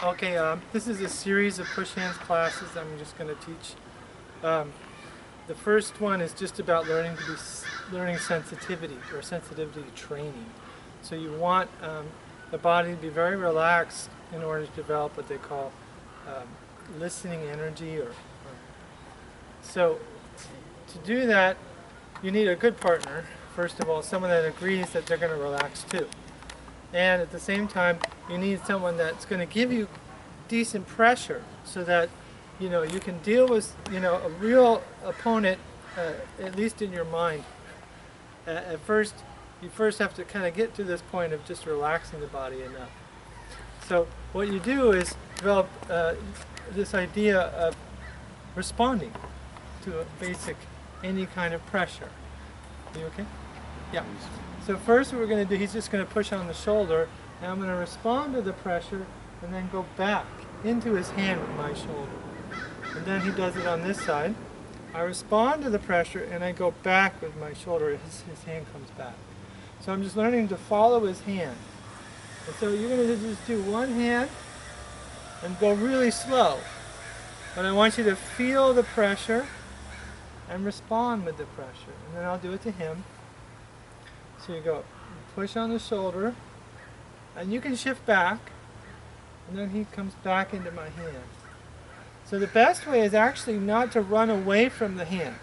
Okay, this is a series of push hands classes I'm just going to teach. The first one is just about learning sensitivity or sensitivity training. So you want the body to be very relaxed in order to develop what they call listening energy. So to do that, you need a good partner. First of all, someone that agrees that they're going to relax too. And at the same time, you need someone that's going to give you decent pressure so that you can deal with a real opponent, at least in your mind. At first, you first have to kind of get to this point of just relaxing the body enough. So what you do is develop this idea of responding to a basic any kind of pressure. Are you okay? Yeah. So first what we're going to do, he's just going to push on the shoulder, and I'm going to respond to the pressure and then go back into his hand with my shoulder. And then he does it on this side. I respond to the pressure and I go back with my shoulder. His hand comes back. So I'm just learning to follow his hand. And so you're going to just do one hand and go really slow. But I want you to feel the pressure and respond with the pressure. And then I'll do it to him. So you go, push on the shoulder, and you can shift back, and then he comes back into my hand. So the best way is actually not to run away from the hand,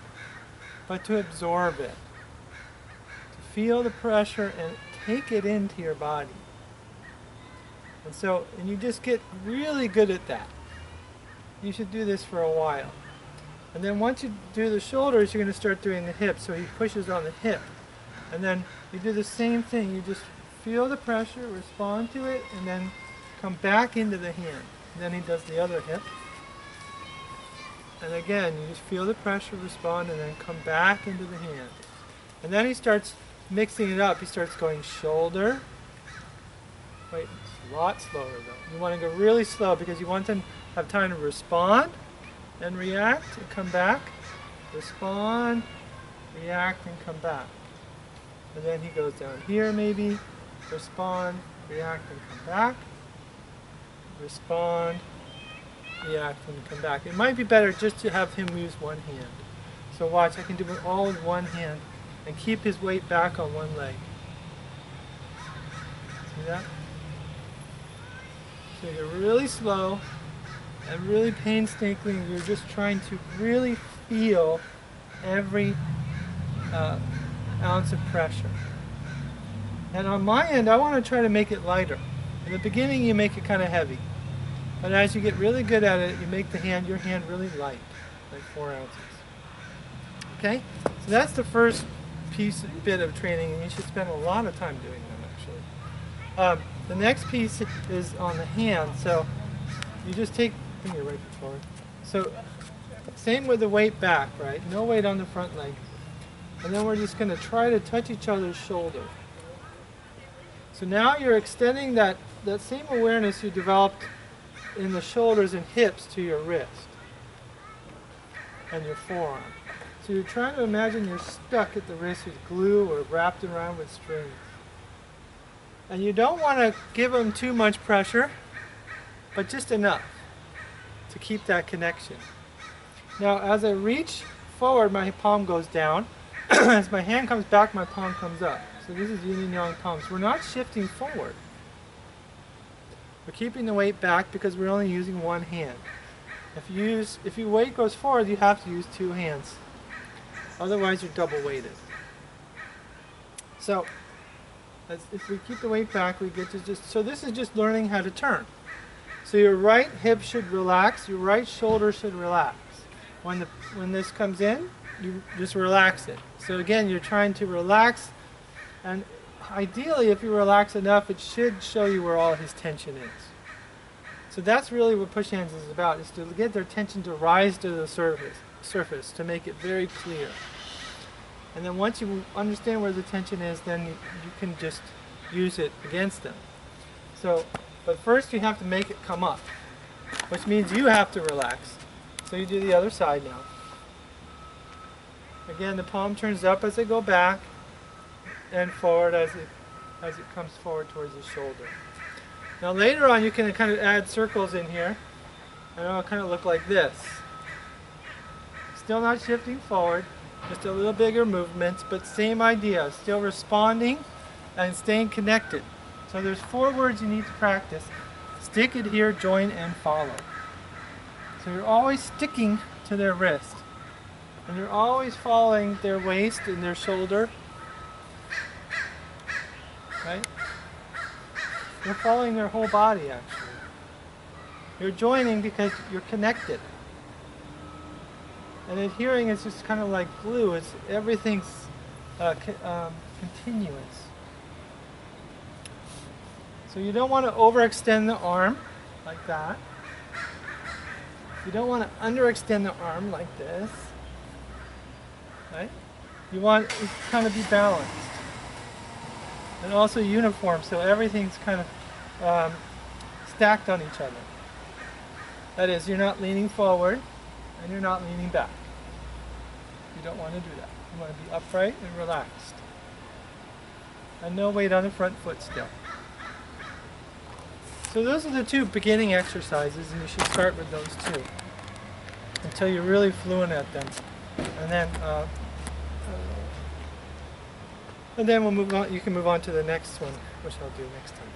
but to absorb it. To feel the pressure and take it into your body. And you just get really good at that. You should do this for a while. And then once you do the shoulders, you're going to start doing the hips. So he pushes on the hip. And then you do the same thing. You just feel the pressure, respond to it, and then come back into the hand. And then he does the other hip. And again, you just feel the pressure, respond, and then come back into the hand. And then he starts mixing it up. He starts going shoulder. Wait, it's a lot slower though. You want to go really slow because you want them to have time to respond and react and come back. Respond, react, and come back. And then he goes down here maybe, respond, react, and come back. Respond, react, and come back. It might be better just to have him use one hand. So watch, I can do it all with one hand and keep his weight back on one leg. See that? So you're really slow and really painstakingly, you're just trying to really feel every ounce of pressure. And on my end, I want to try to make it lighter. In the beginning, you make it kind of heavy. But as you get really good at it, you make your hand really light, like 4 ounces. Okay? So that's the first bit of training, and you should spend a lot of time doing that, actually. The next piece is on the hand. So you just bring your right foot forward. So same with the weight back, right? No weight on the front leg. And then we're just going to try to touch each other's shoulder. So now you're extending that same awareness you developed in the shoulders and hips to your wrist and your forearm. So you're trying to imagine you're stuck at the wrist with glue or wrapped around with strings. And you don't want to give them too much pressure, but just enough to keep that connection. Now as I reach forward, my palm goes down. As my hand comes back, my palm comes up. So this is yin and yang palms. We're not shifting forward. We're keeping the weight back because we're only using one hand. If your weight goes forward, you have to use 2 hands. Otherwise, you're double weighted. So if we keep the weight back, we get to so this is just learning how to turn. So your right hip should relax, your right shoulder should relax. When this comes in, you just relax it. So again, you're trying to relax, and ideally if you relax enough, it should show you where all his tension is. So that's really what push hands is about, is to get their tension to rise to the surface to make it very clear. And then once you understand where the tension is, then you can just use it against them. But first you have to make it come up, which means you have to relax. So you do the other side now. Again, the palm turns up as I go back and forward as it comes forward towards the shoulder. Now later on you can kind of add circles in here, and it'll kind of look like this. Still not shifting forward, just a little bigger movements, but same idea, still responding and staying connected. So there's 4 words you need to practice: stick, adhere, join, and follow. So you're always sticking to their wrist, and you're always following their waist and their shoulder, right? You're following their whole body, actually. You're joining because you're connected. And adhering is just kind of like glue. It's everything's continuous. So you don't want to overextend the arm like that. You don't want to underextend the arm like this. Right? You want it to kind of be balanced. And also uniform, so everything's kind of stacked on each other. That is, you're not leaning forward and you're not leaning back. You don't want to do that. You want to be upright and relaxed. And no weight on the front foot still. So those are the 2 beginning exercises, and you should start with those 2 until you're really fluent at them. And then we'll move on. You can move on to the next one, which I'll do next time.